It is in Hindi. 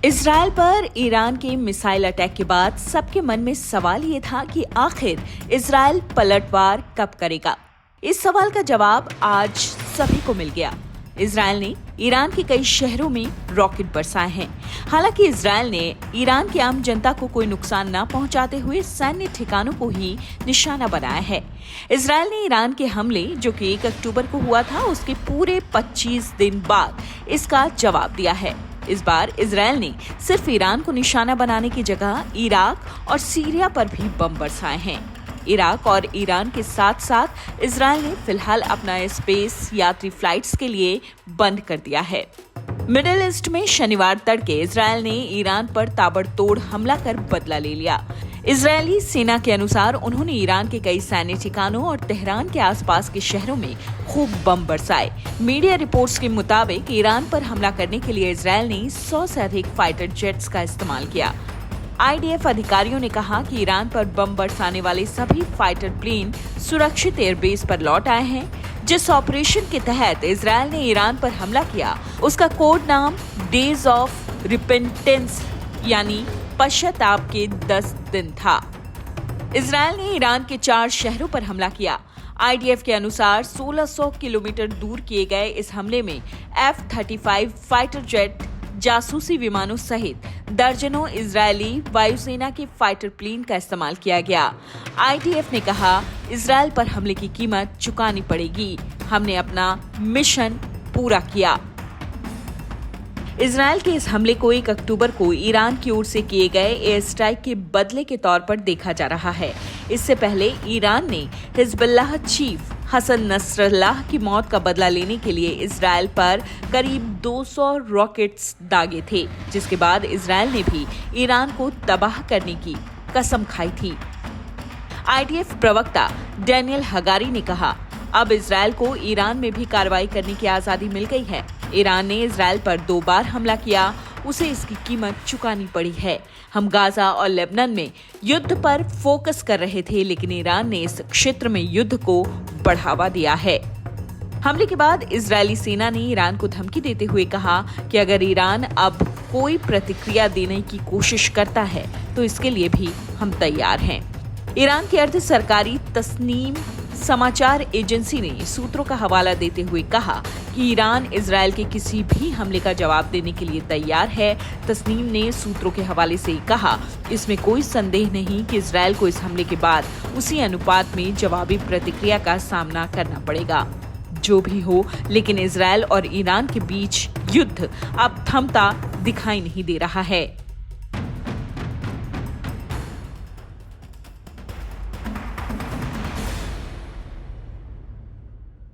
इजरायल पर ईरान के मिसाइल अटैक के बाद सबके मन में सवाल ये था कि आखिर इजरायल पलटवार कब करेगा। इस सवाल का जवाब आज सभी को मिल गया। इजरायल ने ईरान के कई शहरों में रॉकेट बरसाए हैं। हालांकि इजरायल ने ईरान की आम जनता को कोई नुकसान न पहुंचाते हुए सैन्य ठिकानों को ही निशाना बनाया है। इजरायल ने ईरान के हमले जो कि 1 अक्टूबर को हुआ था, उसके पूरे 25 दिन बाद इसका जवाब दिया है। इस बार इजरायल ने सिर्फ ईरान को निशाना बनाने की जगह इराक और सीरिया पर भी बम बरसाए हैं। इराक और ईरान के साथ साथ इजरायल ने फिलहाल अपना स्पेस यात्री फ्लाइट्स के लिए बंद कर दिया है। मिडिल ईस्ट में शनिवार तड़के इजरायल ने ईरान पर ताबड़तोड़ हमला कर बदला ले लिया। इजरायली सेना के अनुसार उन्होंने ईरान के कई सैन्य ठिकानों और तेहरान के आसपास के शहरों में खूब बम बरसाए। मीडिया रिपोर्ट्स के मुताबिक ईरान पर हमला करने के लिए इजरायल ने 100 से अधिक फाइटर जेट्स का इस्तेमाल किया। IDF अधिकारियों ने कहा कि ईरान पर बम बरसाने वाले सभी फाइटर प्लेन सुरक्षित एयरबेस पर लौट आए हैं। जिस ऑपरेशन के तहत इजरायल ने ईरान पर हमला किया, उसका कोड नाम डेज ऑफ रिपेंटेंस यानी पश्चाताप के 10 दिन था। इजरायल ने ईरान के 4 शहरों पर हमला किया। IDF के अनुसार 1600 किलोमीटर दूर किए गए इस हमले में F-35 फाइटर जेट, जासूसी विमानों सहित दर्जनों इजरायली वायुसेना के फाइटर प्लेन का इस्तेमाल किया गया। IDF ने कहा, इजरायल पर हमले की कीमत चुकानी पड़ेगी। हमने अपना मिशन पूरा किया। इजरायल के इस हमले को 1 अक्टूबर को ईरान की ओर से किए गए एयर स्ट्राइक के बदले के तौर पर देखा जा रहा है। इससे पहले ईरान ने हिजबुल्लाह चीफ हसन नसरल्लाह की मौत का बदला लेने के लिए इजरायल पर करीब 200 रॉकेट्स दागे थे, जिसके बाद इजरायल ने भी ईरान को तबाह करने की कसम खाई थी। IDF प्रवक्ता डैनियल हगारी ने कहा, अब इजरायल को ईरान में भी कार्रवाई करने की आजादी मिल गई है। ईरान ने इजरायल पर 2 बार हमला किया, उसे इसकी कीमत चुकानी पड़ी है। हम गाजा और लेबनान में युद्ध पर फोकस कर रहे थे, लेकिन ईरान ने इस क्षेत्र में युद्ध को बढ़ावा दिया है। हमले के बाद इजरायली सेना ने ईरान को धमकी देते हुए कहा कि अगर ईरान अब कोई प्रतिक्रिया देने की कोशिश करता है तो इसके लिए भी हम तैयार हैं। ईरान की अर्ध सरकारी तस्नीम समाचार एजेंसी ने सूत्रों का हवाला देते हुए कहा कि ईरान इजरायल के किसी भी हमले का जवाब देने के लिए तैयार है। तस्नीम ने सूत्रों के हवाले से कहा, इसमें कोई संदेह नहीं कि इजरायल को इस हमले के बाद उसी अनुपात में जवाबी प्रतिक्रिया का सामना करना पड़ेगा। जो भी हो, लेकिन इजरायल और ईरान के बीच युद्ध अब थमता दिखाई नहीं दे रहा है।